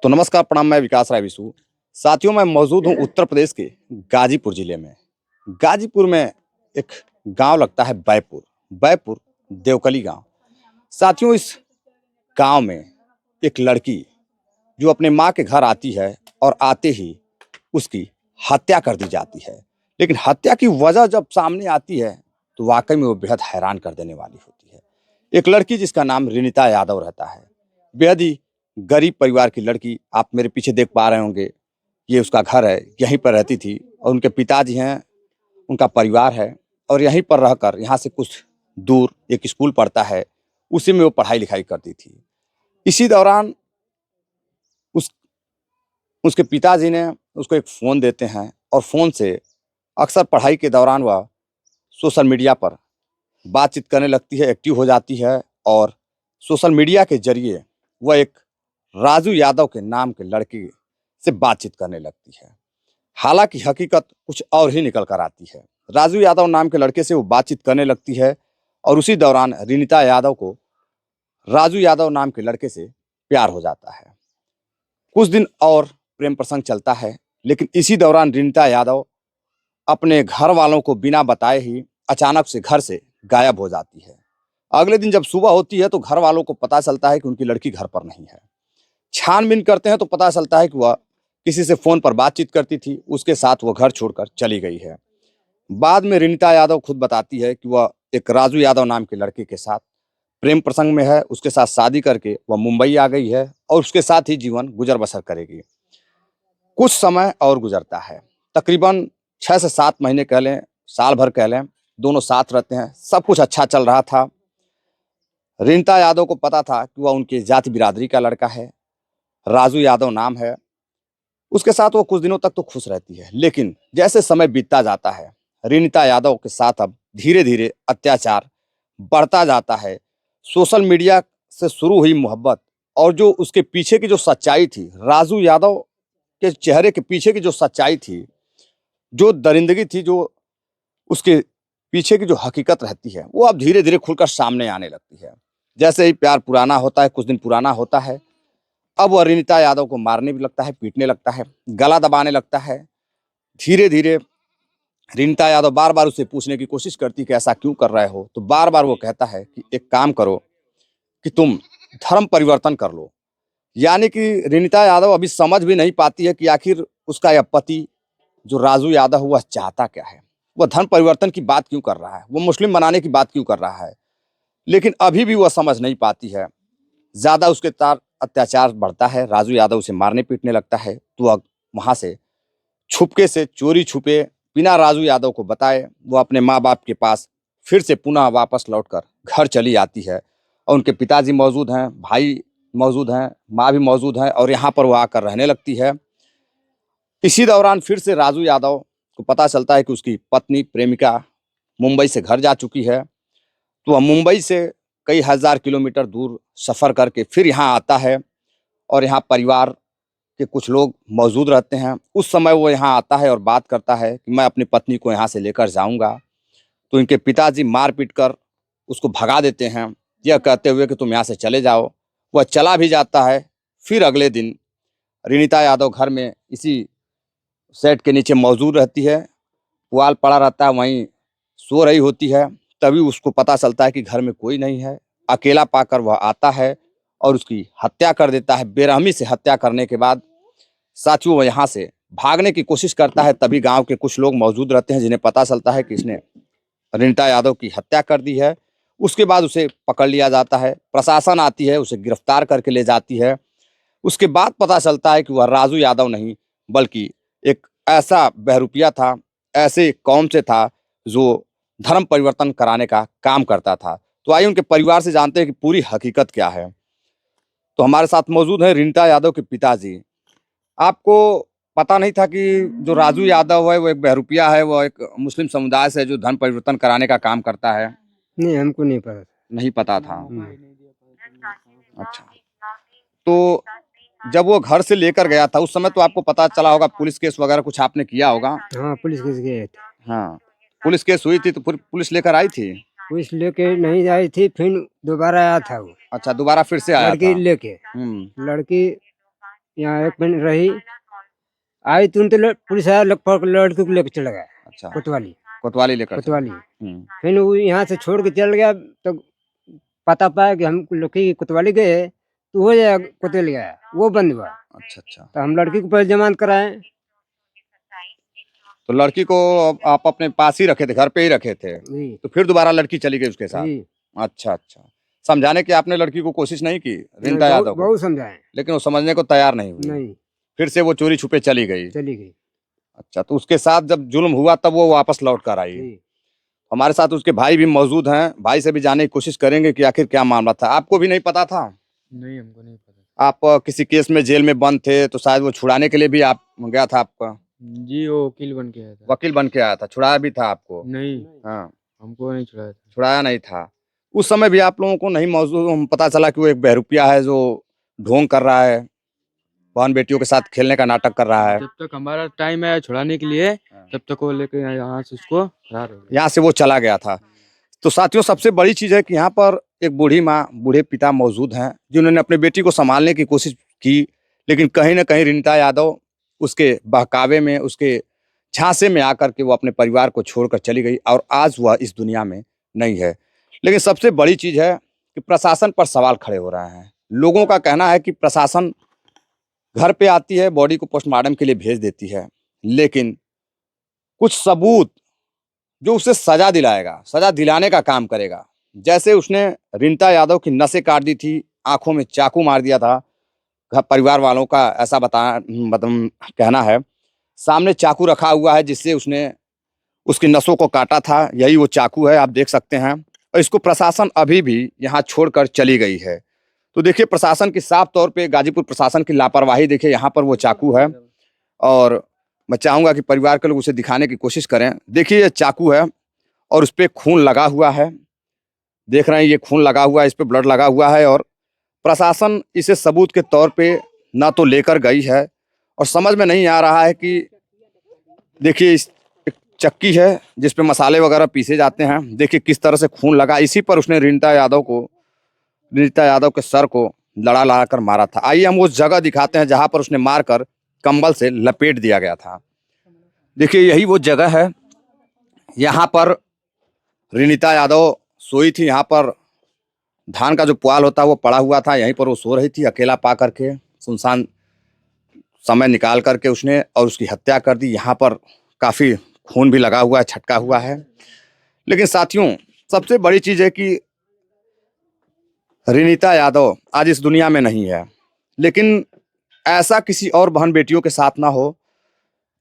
तो नमस्कार, प्रणाम। मैं विकास राय विशु। साथियों, मैं मौजूद हूँ उत्तर प्रदेश के गाजीपुर जिले में। गाजीपुर में एक गांव लगता है बैपुर। बैपुर देवकली गांव। साथियों, इस गांव में एक लड़की जो अपने माँ के घर आती है और आते ही उसकी हत्या कर दी जाती है। लेकिन हत्या की वजह जब सामने आती है तो वाकई में वो बेहद हैरान कर देने वाली होती है। एक लड़की जिसका नाम रिनिता यादव रहता है। बेहद ही गरीब परिवार की लड़की। आप मेरे पीछे देख पा रहे होंगे, ये उसका घर है, यहीं पर रहती थी और उनके पिताजी हैं, उनका परिवार है और यहीं पर रहकर यहाँ से कुछ दूर एक स्कूल पढ़ता है, उसी में वो पढ़ाई लिखाई करती थी। इसी दौरान उसके पिताजी ने उसको एक फ़ोन देते हैं और फ़ोन से अक्सर पढ़ाई के दौरान वह सोशल मीडिया पर बातचीत करने लगती है, एक्टिव हो जाती है और सोशल मीडिया के जरिए वह एक राजू यादव के नाम के लड़के से बातचीत करने लगती है। हालांकि हकीकत कुछ और ही निकल कर आती है। राजू यादव नाम के लड़के से वो बातचीत करने लगती है और उसी दौरान रिनिता यादव को राजू यादव नाम के लड़के से प्यार हो जाता है। कुछ दिन और प्रेम प्रसंग चलता है, लेकिन इसी दौरान रिनिता यादव अपने घर वालों को बिना बताए ही अचानक से घर से गायब हो जाती है। अगले दिन जब सुबह होती है तो घर वालों को पता चलता है कि उनकी लड़की घर पर नहीं है। छानबीन करते हैं तो पता चलता है कि वह किसी से फ़ोन पर बातचीत करती थी, उसके साथ वह घर छोड़कर चली गई है। बाद में रिनिता यादव खुद बताती है कि वह एक राजू यादव नाम के लड़के के साथ प्रेम प्रसंग में है, उसके साथ शादी करके वह मुंबई आ गई है और उसके साथ ही जीवन गुजर बसर करेगी। कुछ समय और गुजरता है, तकरीबन 6 से 7 महीने कह लें, साल भर कह लें, दोनों साथ रहते हैं। सब कुछ अच्छा चल रहा था। रिनिता यादव को पता था कि वह उनकी जाति बिरादरी का लड़का है, राजू यादव नाम है। उसके साथ वो कुछ दिनों तक तो खुश रहती है, लेकिन जैसे समय बीतता जाता है, रिनिता यादव के साथ अब धीरे धीरे अत्याचार बढ़ता जाता है। सोशल मीडिया से शुरू हुई मोहब्बत और जो उसके पीछे की जो सच्चाई थी, राजू यादव के चेहरे के पीछे की जो सच्चाई थी, जो दरिंदगी थी, जो उसके पीछे की जो हकीकत रहती है, वो अब धीरे धीरे खुलकर सामने आने लगती है। जैसे ही प्यार पुराना होता है, कुछ दिन पुराना होता है, अब वह रिनिता यादव को मारने भी लगता है, पीटने लगता है, गला दबाने लगता है। धीरे धीरे रिनिता यादव बार बार उसे पूछने की कोशिश करती कि ऐसा क्यों कर रहे हो, तो बार बार वो कहता है कि एक काम करो कि तुम धर्म परिवर्तन कर लो। यानी कि रिनिता यादव अभी समझ भी नहीं पाती है कि आखिर उसका यह पति जो राजू यादव है वह चाहता क्या है, वह धर्म परिवर्तन की बात क्यों कर रहा है, वो मुस्लिम बनाने की बात क्यों कर रहा है। लेकिन अभी भी वह समझ नहीं पाती है। ज़्यादा उसके तार अत्याचार बढ़ता है, राजू यादव उसे मारने पीटने लगता है, तो वह वहाँ से छुपके से, चोरी छुपे, बिना राजू यादव को बताए वो अपने माँ बाप के पास फिर से पुनः वापस लौटकर घर चली आती है। और उनके पिताजी मौजूद हैं, भाई मौजूद हैं, माँ भी मौजूद हैं और यहाँ पर वो आकर रहने लगती है। इसी दौरान फिर से राजू यादव को पता चलता है कि उसकी पत्नी प्रेमिका मुंबई से घर जा चुकी है, तो वह मुंबई से कई हज़ार किलोमीटर दूर सफ़र करके फिर यहाँ आता है और यहाँ परिवार के कुछ लोग मौजूद रहते हैं। उस समय वो यहाँ आता है और बात करता है कि मैं अपनी पत्नी को यहाँ से लेकर जाऊँगा, तो इनके पिताजी मार पीट कर उसको भगा देते हैं, यह कहते हुए कि तुम यहाँ से चले जाओ। वह चला भी जाता है। फिर अगले दिन रिनिता यादव घर में इसी सेट के नीचे मौजूद रहती है, पुआल पड़ा रहता है, वहीं सो रही होती है। तभी उसको पता चलता है कि घर में कोई नहीं है। अकेला पाकर वह आता है और उसकी हत्या कर देता है। बेरहमी से हत्या करने के बाद साथियों वह यहाँ से भागने की कोशिश करता है। तभी गांव के कुछ लोग मौजूद रहते हैं जिन्हें पता चलता है कि इसने रिनिता यादव की हत्या कर दी है। उसके बाद उसे पकड़ लिया जाता है, प्रशासन आती है, उसे गिरफ्तार करके ले जाती है। उसके बाद पता चलता है कि वह राजू यादव नहीं बल्कि एक ऐसा बहरूपिया था, ऐसे कौम से था जो धर्म परिवर्तन कराने का काम करता था। तो आइए उनके परिवार से जानते हैं कि पूरी हकीकत क्या है। तो हमारे साथ मौजूद हैं रिनिता यादव के पिताजी। आपको पता नहीं था कि जो राजू यादव है वो एक बहरूपिया है, वो एक मुस्लिम समुदाय से है जो धर्म परिवर्तन कराने का काम करता है? नहीं, हमको नहीं पता। नहीं पता था। नहीं। अच्छा, तो जब वो घर से लेकर गया था उस समय तो आपको पता चला होगा, पुलिस केस वगैरह कुछ आपने किया होगा? हाँ, पुलिस केस गए थे। हाँ, पुलिस केस हुई थी तो फिर पुलिस लेकर आई थी? पुलिस लेके नहीं आई थी, फिर दोबारा आया था वो अच्छा, दोबारा फिर से आया लड़की था। लेके। लड़की यहाँ 1 मिनट रही, आई तुरंत पुलिस आया, लगभग लड़की को लेके चला गया। अच्छा, कोतवाली कोतवाली लेकर चला। कोतवाली फिर वो यहाँ से छोड़ के चल गया, तो पता पाया कि हम लड़की कोतवाली गए, तो वो कोतवाली गया, वो बंद हुआ। अच्छा अच्छा, तो हम लड़की को पहले जमानत कराए। तो लड़की को आप अपने पास ही रखे थे, घर पे ही रखे थे, जी तो फिर दोबारा लड़की चली गई उसके साथ। जी। अच्छा अच्छा, समझाने की आपने लड़की को कोशिश नहीं की, रिंटा यादव को? बहुत समझाए, लेकिन वो समझने को तैयार नहीं हुई। नहीं फिर से वो चोरी छुपे चली गई। चली गई। अच्छा, तो उसके साथ जब जुल्म हुआ तब वो वापस लौट कर आई। जी। हमारे साथ उसके भाई भी मौजूद हैं, भाई से भी जानने की कोशिश करेंगे कि आखिर क्या मामला था। आपको भी नहीं पता था? नहीं, हमको नहीं पता। आप किसी केस में जेल में बंद थे, तो शायद वो छुड़ाने के लिए भी आप गया था आपका? जी, वो वकील बन के आया था। वकील बन के आया था, छुड़ाया भी था आपको? नहीं, हाँ, हमको नहीं छुड़ाया था। छुड़ाया नहीं था। उस समय भी आप लोगों को नहीं मौजूद पता चला कि वो एक बहरूपिया है जो ढोंग कर रहा है, बहन बेटियों के साथ खेलने का नाटक कर रहा है। जब तक हमारा टाइम आया छुड़ाने के लिए, तब तक वो लेके यहाँ से उसको फरार हो गया। यहाँ से वो चला गया था। तो साथियों, सबसे बड़ी चीज़ है कि यहाँ पर एक बूढ़ी माँ, बूढ़े पिता मौजूद हैं, जिन्होंने अपनी बेटी को संभालने की कोशिश की, लेकिन कहीं ना कहीं रिंटा यादव उसके बहकावे में, उसके झांसे में आकर के वो अपने परिवार को छोड़कर चली गई और आज वह इस दुनिया में नहीं है। लेकिन सबसे बड़ी चीज़ है कि प्रशासन पर सवाल खड़े हो रहे हैं। लोगों का कहना है कि प्रशासन घर पे आती है, बॉडी को पोस्टमार्टम के लिए भेज देती है, लेकिन कुछ सबूत जो उसे सजा दिलाएगा, सजा दिलाने का काम करेगा। जैसे उसने रिंटा यादव की नसें काट दी थी, आंखों में चाकू मार दिया था, घर परिवार वालों का ऐसा मतलब कहना है। सामने चाकू रखा हुआ है जिससे उसने उसकी नसों को काटा था, यही वो चाकू है, आप देख सकते हैं। और इसको प्रशासन अभी भी यहाँ छोड़कर चली गई है। तो देखिए, प्रशासन की साफ तौर पे गाजीपुर प्रशासन की लापरवाही देखिए। यहाँ पर वो चाकू है और मैं चाहूँगा कि परिवार के लोग उसे दिखाने की कोशिश करें। देखिए, ये चाकू है और उस पे खून लगा हुआ है, देख रहे हैं, ये खून लगा हुआ है, इस पे ब्लड लगा हुआ है और प्रशासन इसे सबूत के तौर पे ना तो लेकर गई है और समझ में नहीं आ रहा है कि देखिए, इस एक चक्की है जिस पे मसाले वगैरह पीसे जाते हैं, देखिए किस तरह से खून लगा। इसी पर उसने रिंटा यादव के सर को लड़ा कर मारा था। आइए हम उस जगह दिखाते हैं जहां पर उसने मारकर कंबल से लपेट दिया गया था। देखिए, यही वो जगह है, यहाँ पर रिनीता यादव सोई थी। यहाँ पर धान का जो पुआल होता है वो पड़ा हुआ था, यहीं पर वो सो रही थी अकेला पा करके। सुनसान समय निकाल करके उसने और उसकी हत्या कर दी। यहाँ पर काफ़ी खून भी लगा हुआ है, छटका हुआ है। लेकिन साथियों, सबसे बड़ी चीज़ है कि रिनीता यादव आज इस दुनिया में नहीं है, लेकिन ऐसा किसी और बहन बेटियों के साथ ना हो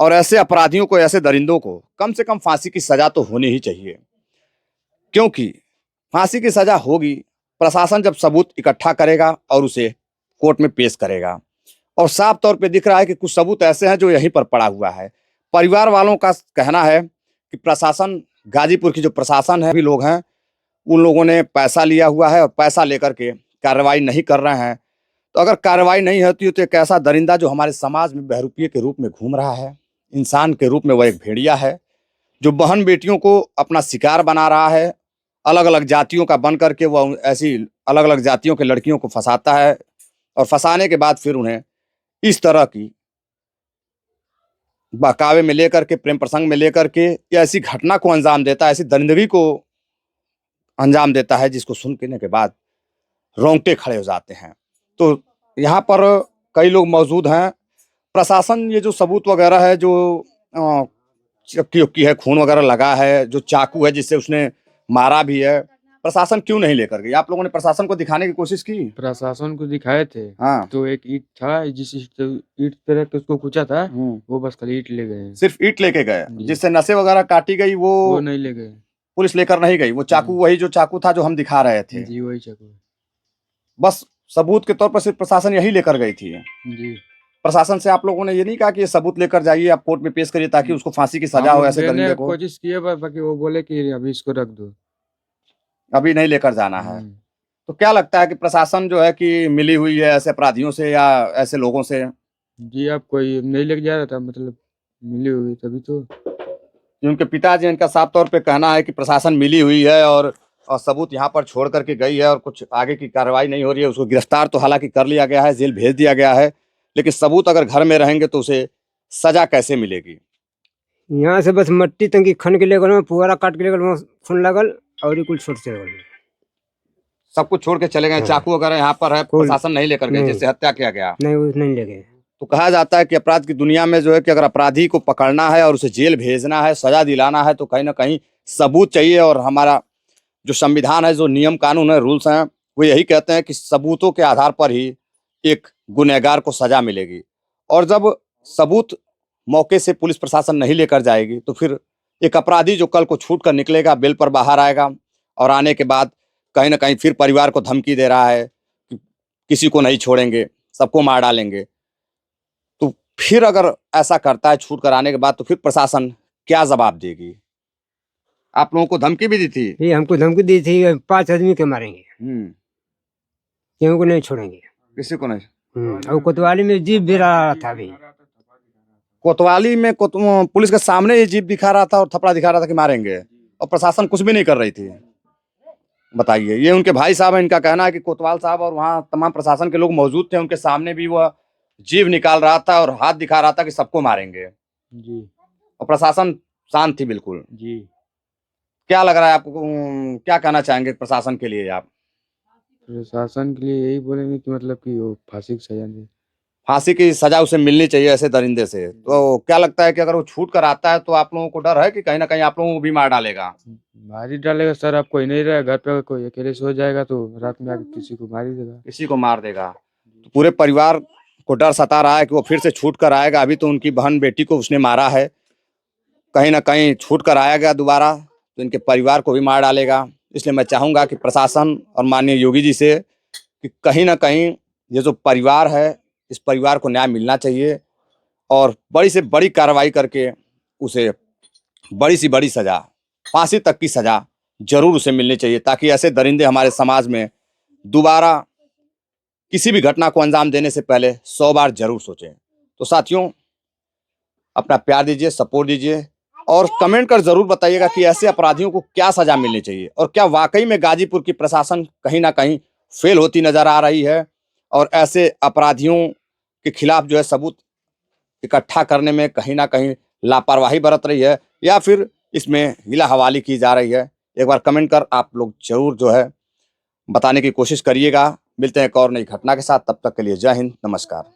और ऐसे अपराधियों को, ऐसे दरिंदों को कम से कम फांसी की सजा तो होनी ही चाहिए, क्योंकि फांसी की सजा होगी प्रशासन जब सबूत इकट्ठा करेगा और उसे कोर्ट में पेश करेगा। और साफ तौर पे दिख रहा है कि कुछ सबूत ऐसे हैं जो यहीं पर पड़ा हुआ है। परिवार वालों का कहना है कि प्रशासन, गाजीपुर की जो प्रशासन है, भी लोग हैं, उन लोगों ने पैसा लिया हुआ है और पैसा लेकर के कार्रवाई नहीं कर रहे हैं। तो अगर कार्रवाई नहीं होती है तो एक ऐसा दरिंदा जो हमारे समाज में बहरूपिये के रूप में घूम रहा है, इंसान के रूप में वह एक भेड़िया है, जो बहन बेटियों को अपना शिकार बना रहा है। अलग अलग जातियों का बन करके वह ऐसी अलग अलग जातियों के लड़कियों को फंसाता है और फंसाने के बाद फिर उन्हें इस तरह की बहकावे में लेकर के, प्रेम प्रसंग में लेकर के या ऐसी घटना को अंजाम देता है, ऐसी दरिंदगी को अंजाम देता है जिसको सुनने के बाद रोंगटे खड़े हो जाते हैं। तो यहाँ पर कई लोग मौजूद हैं। प्रशासन ये जो सबूत वगैरह है, जो चक्की उक्की है, खून वगैरह लगा है, जो चाकू है जिससे उसने मारा भी है, प्रशासन क्यों नहीं लेकर गई? आप लोगों ने प्रशासन को दिखाने की कोशिश की? प्रशासन को दिखाए थे। हाँ, तो एक ईंट था, जिस ईंट पे रख के उसको कूचा था, वो बस खाली ईंट ले गए। सिर्फ ईंट लेके गए, जी। जिससे नसें वगैरह काटी गई वो नहीं ले गए, पुलिस लेकर नहीं गई। वो चाकू, वही जो चाकू था जो हम दिखा रहे थे, जी वही चाकू। बस सबूत के तौर पर सिर्फ प्रशासन यही लेकर गई थी। जी, प्रशासन से आप लोगों ने ये नहीं कहा कि ये सबूत लेकर जाइए, आप कोर्ट में पेश करिए ताकि उसको फांसी की सजा हो ऐसे दरिंदे को? कोशिश की है, बाकी वो बोले कि अभी इसको रख दो, अभी नहीं लेकर जाना है। तो क्या लगता है कि प्रशासन जो है कि मिली हुई है ऐसे अपराधियों से या ऐसे लोगों से? जी, आप कोई नहीं लेके जा रहा था, मतलब मिली हुई तभी तो। उनके पिताजी, इनका साफ तौर पे कहना है कि प्रशासन मिली हुई है और और सबूत यहाँ पर छोड़ करके गई है और कुछ आगे की कार्रवाई नहीं हो रही है। उसको गिरफ्तार तो हालांकि कर लिया गया है, जेल भेज दिया गया है, लेकिन सबूत अगर घर में रहेंगे तो उसे सजा कैसे मिलेगी? यहाँ से बस मट्टी तंगी खन के ले गल, पुआरा काट के ले गल, वहाँ खून लगल और ये कुल छोट से लगल। सब कुछ छोड़ के चले गए। हाँ। चाकू वगैरह यहाँ पर है, कोई- प्रशासन नहीं लेकर गए नहीं। जिससे हत्या किया गया। नहीं वो नहीं ले गए। तो कहा जाता है कि अपराध की दुनिया में जो है कि अगर अपराधी को पकड़ना है और उसे जेल भेजना है, सजा दिलाना है, तो कहीं ना कहीं सबूत चाहिए। और हमारा जो संविधान है, जो नियम कानून है, रूल्स हैं, वो यही कहते हैं कि सबूतों के आधार पर ही एक गुनहगार को सजा मिलेगी। और जब सबूत मौके से पुलिस प्रशासन नहीं लेकर जाएगी तो फिर एक अपराधी जो कल को छूट कर निकलेगा, बेल पर बाहर आएगा और आने के बाद कहीं ना कहीं फिर परिवार को धमकी दे रहा है कि किसी को नहीं छोड़ेंगे, सबको मार डालेंगे। तो फिर अगर ऐसा करता है छूट कर आने के बाद, तो फिर प्रशासन क्या जवाब देगी? आप लोगों को धमकी भी दी थी? ये हमको धमकी दी थी 5 आदमी के मारेंगे, केहू को नहीं छोड़ेंगे। किसी को नहीं। और कोतवाली में जीप भी रहा था अभी। कोतवाली में पुलिस के सामने ये जीप दिखा रहा था और थपड़ा दिखा रहा था कि मारेंगे, और प्रशासन कुछ भी नहीं कर रही थी। बताइए, ये उनके भाई साहब हैं, इनका कहना है कि कोतवाल साहब और वहाँ तमाम प्रशासन के लोग मौजूद थे, उनके सामने भी वह जीभ निकाल रहा था और हाथ दिखा रहा था कि सबको मारेंगे, जी और प्रशासन शांत थी बिल्कुल। जी। क्या लग रहा है आपको, क्या कहना चाहेंगे प्रशासन के लिए आप? प्रशासन के लिए यही बोलेंगे कि मतलब कि वो फांसी की सजा दे। फांसी की सजा उसे मिलनी चाहिए ऐसे दरिंदे से। तो क्या लगता है कि अगर वो छूट कर आता है तो आप लोगों को डर है कि कहीं ना कहीं आप लोगों को भी मार डालेगा? मार ही डालेगा सर, आप कोई नहीं रहे घर पे, अगर कोई अकेले सो जाएगा तो रात में आके किसी को मार ही देगा। किसी को मार देगा। तो पूरे परिवार को डर सता रहा है कि वो फिर से छूट कर आएगा। अभी तो उनकी बहन बेटी को उसने मारा है, कहीं ना कहीं छूट कर आएगा दोबारा तो इनके परिवार को भी मार डालेगा। इसलिए मैं चाहूँगा कि प्रशासन और माननीय योगी जी से कि कहीं ना कहीं ये जो परिवार है, इस परिवार को न्याय मिलना चाहिए और बड़ी से बड़ी कार्रवाई करके उसे बड़ी सी बड़ी सजा, फांसी तक की सजा जरूर उसे मिलनी चाहिए, ताकि ऐसे दरिंदे हमारे समाज में दोबारा किसी भी घटना को अंजाम देने से पहले 100 बार जरूर सोचें। तो साथियों, अपना प्यार दीजिए, सपोर्ट दीजिए और कमेंट कर जरूर बताइएगा कि ऐसे अपराधियों को क्या सजा मिलनी चाहिए और क्या वाकई में गाजीपुर की प्रशासन कहीं ना कहीं फेल होती नजर आ रही है और ऐसे अपराधियों के खिलाफ जो है सबूत इकट्ठा करने में कहीं ना कहीं लापरवाही बरत रही है, या फिर इसमें हिला हवाली की जा रही है। एक बार कमेंट कर आप लोग जरूर जो है बताने की कोशिश करिएगा। मिलते हैं एक और नई घटना के साथ, तब तक के लिए जय हिंद, नमस्कार।